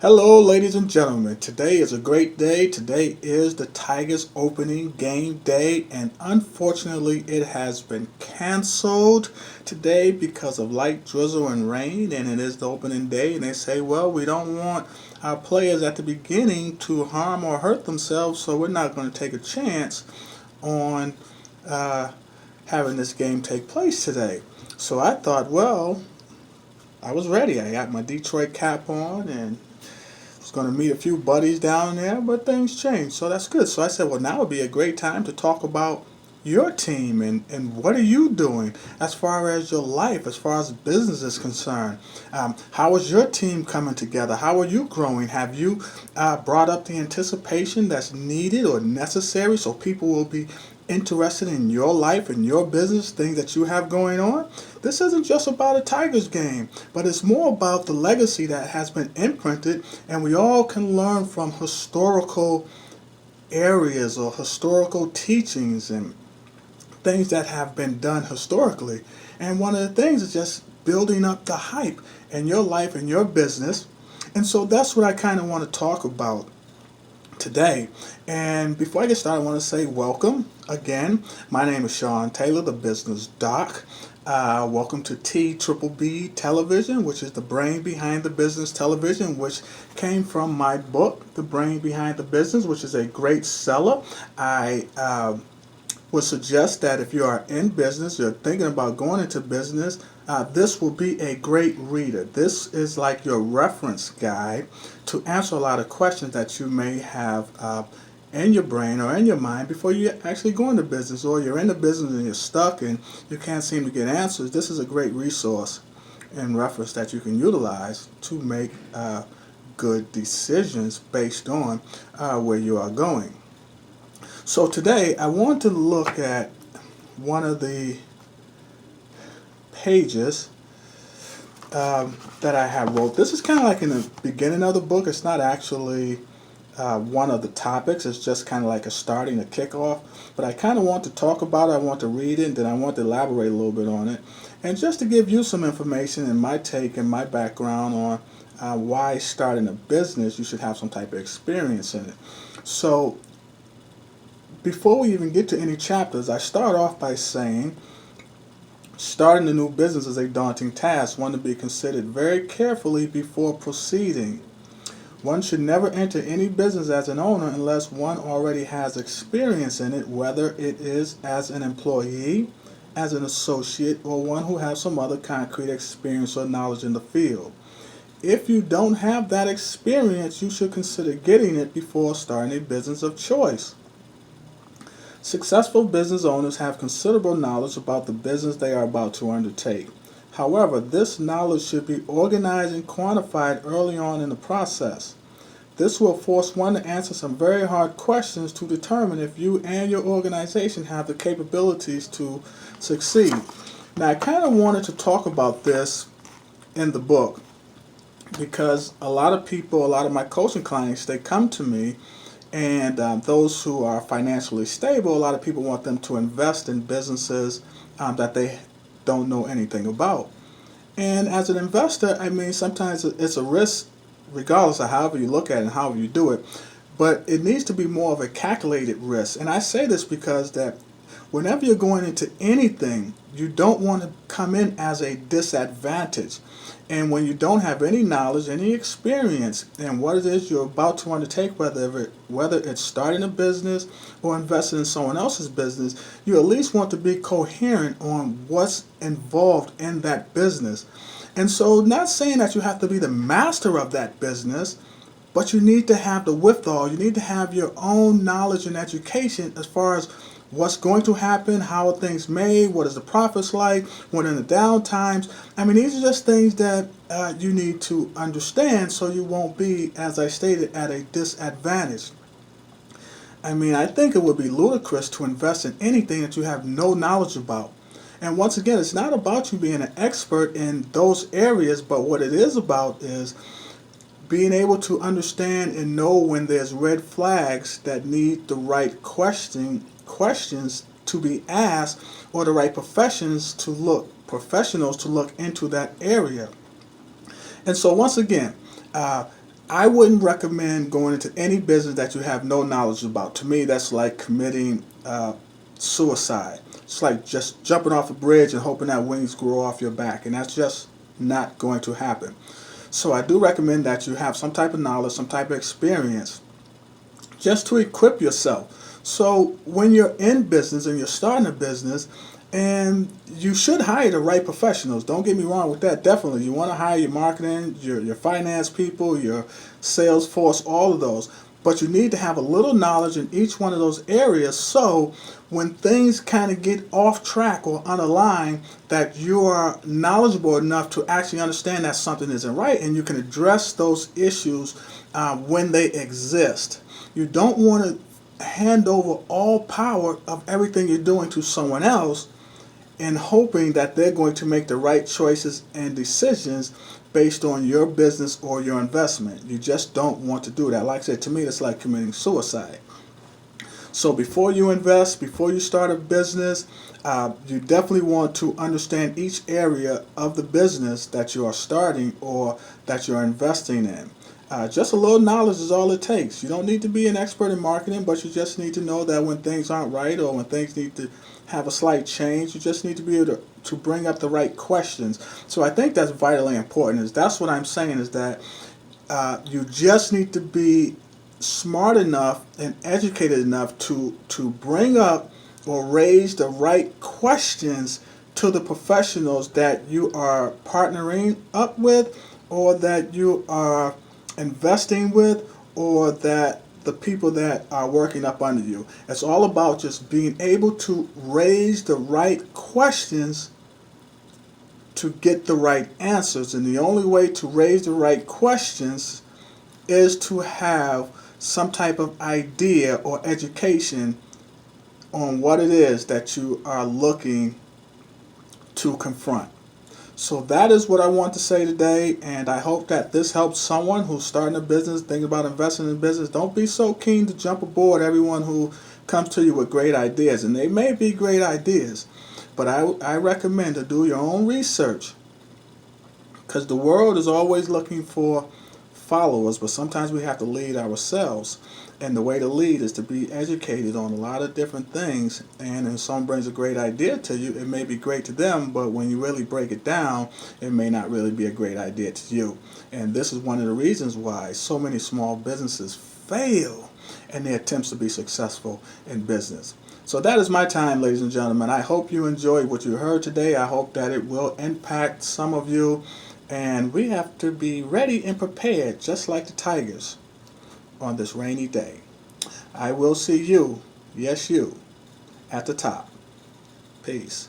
Hello, ladies and gentlemen. Today is a great day. Today is the Tigers opening game day, and unfortunately, it has been canceled today because of light drizzle and rain. And it is the opening day, and they say, well, we don't want our players at the beginning to harm or hurt themselves, so we're not going to take a chance on uh, having this game take place today. So I thought, well, I was ready. I got my Detroit cap on and was going to meet a few buddies down there, but things changed, so that's good. So I said, well, now would be a great time to talk about your team and what are you doing as far as your life, as far as business is concerned. How is your team coming together? How are you growing? Have you brought up the anticipation that's needed or necessary so people will be interested in your life and your business, things that you have going on? This isn't just about a Tigers game, but it's more about the legacy that has been imprinted, and we all can learn from historical areas or historical teachings and things that have been done historically. And one of the things is just building up the hype in your life and your business. And so that's what I kind of want to talk about today. And before I get started, I want to say welcome again. My name is Sean Taylor, the Business Doc. Welcome to T Triple B Television, which is the brain behind the business television, which came from my book, The Brain Behind the Business, which is a great seller. I would suggest that if you are in business, you're thinking about going into business, this will be a great reader. This is like your reference guide to answer a lot of questions that you may have in your brain or in your mind before you actually go into business, or you're in the business and you're stuck and you can't seem to get answers. This is a great resource and reference that you can utilize to make good decisions based on where you are going. So today I want to look at one of the pages that I have wrote. This is kind of like in the beginning of the book. It's not actually one of the topics. It's just kind of like a starting, a kickoff. But I kind of want to talk about it. I want to read it, and then I want to elaborate a little bit on it. And just to give you some information and my take and my background on why starting a business, you should have some type of experience in it. So before we even get to any chapters, I start off by saying starting a new business is a daunting task, one to be considered very carefully before proceeding. One should never enter any business as an owner unless one already has experience in it, whether it is as an employee, as an associate, or one who has some other concrete experience or knowledge in the field. If you don't have that experience, you should consider getting it before starting a business of choice. Successful business owners have considerable knowledge about the business they are about to undertake. However, this knowledge should be organized and quantified early on in the process. This will force one to answer some very hard questions to determine if you and your organization have the capabilities to succeed. Now, I kind of wanted to talk about this in the book because a lot of people, a lot of my coaching clients, they come to me, and those who are financially stable, a lot of people want them to invest in businesses that they don't know anything about. And as an investor, I mean, sometimes it's a risk, regardless of however you look at it and however you do it. But it needs to be more of a calculated risk. And I say this because that whenever you're going into anything, you don't want to come in as a disadvantage. And when you don't have any knowledge, any experience in what it is you're about to undertake, whether it's starting a business or investing in someone else's business, you at least want to be coherent on what's involved in that business. And so, not saying that you have to be the master of that business, but you need to have the withal. You need to have your own knowledge and education as far as what's going to happen, how are things made, what is the profits like, what are the down times. I mean, these are just things that you need to understand so you won't be, as I stated, at a disadvantage. I mean, I think it would be ludicrous to invest in anything that you have no knowledge about. And once again, it's not about you being an expert in those areas, but what it is about is being able to understand and know when there's red flags that need the right questions to be asked, or the right professionals to look into that area. And so once again, I wouldn't recommend going into any business that you have no knowledge about. To me, that's like committing suicide. It's like just jumping off a bridge and hoping that wings grow off your back, and that's just not going to happen. So I do recommend that you have some type of knowledge, some type of experience, just to equip yourself. So when you're in business and you're starting a business, and you should hire the right professionals. Don't get me wrong with that. Definitely, you want to hire your marketing, your finance people, your sales force, all of those. But you need to have a little knowledge in each one of those areas, so when things kind of get off track or unaligned, that you are knowledgeable enough to actually understand that something isn't right, and you can address those issues when they exist. You don't want to hand over all power of everything you're doing to someone else and hoping that they're going to make the right choices and decisions based on your business or your investment. You just don't want to do that. Like I said, to me, it's like committing suicide. So before you invest, before you start a business, you definitely want to understand each area of the business that you are starting or that you're investing in. Just a little knowledge is all it takes. You don't need to be an expert in marketing, but you just need to know that when things aren't right or when things need to have a slight change, you just need to be able to bring up the right questions. So I think that's vitally important. That's what I'm saying is that you just need to be smart enough and educated enough to bring up or raise the right questions to the professionals that you are partnering up with or that you are investing with or that the people that are working up under you. It's all about just being able to raise the right questions to get the right answers. And the only way to raise the right questions is to have some type of idea or education on what it is that you are looking to confront. So that is what I want to say today, and I hope that this helps someone who's starting a business, thinking about investing in business. Don't be so keen to jump aboard everyone who comes to you with great ideas, and they may be great ideas, but I recommend to do your own research because the world is always looking for followers, but sometimes we have to lead ourselves. And the way to lead is to be educated on a lot of different things. And if someone brings a great idea to you, it may be great to them, but when you really break it down, it may not really be a great idea to you. And this is one of the reasons why so many small businesses fail in their attempts to be successful in business. So that is my time, ladies and gentlemen. I hope you enjoyed what you heard today. I hope that it will impact some of you. And we have to be ready and prepared, just like the Tigers, on this rainy day. I will see you, yes you, at the top. Peace.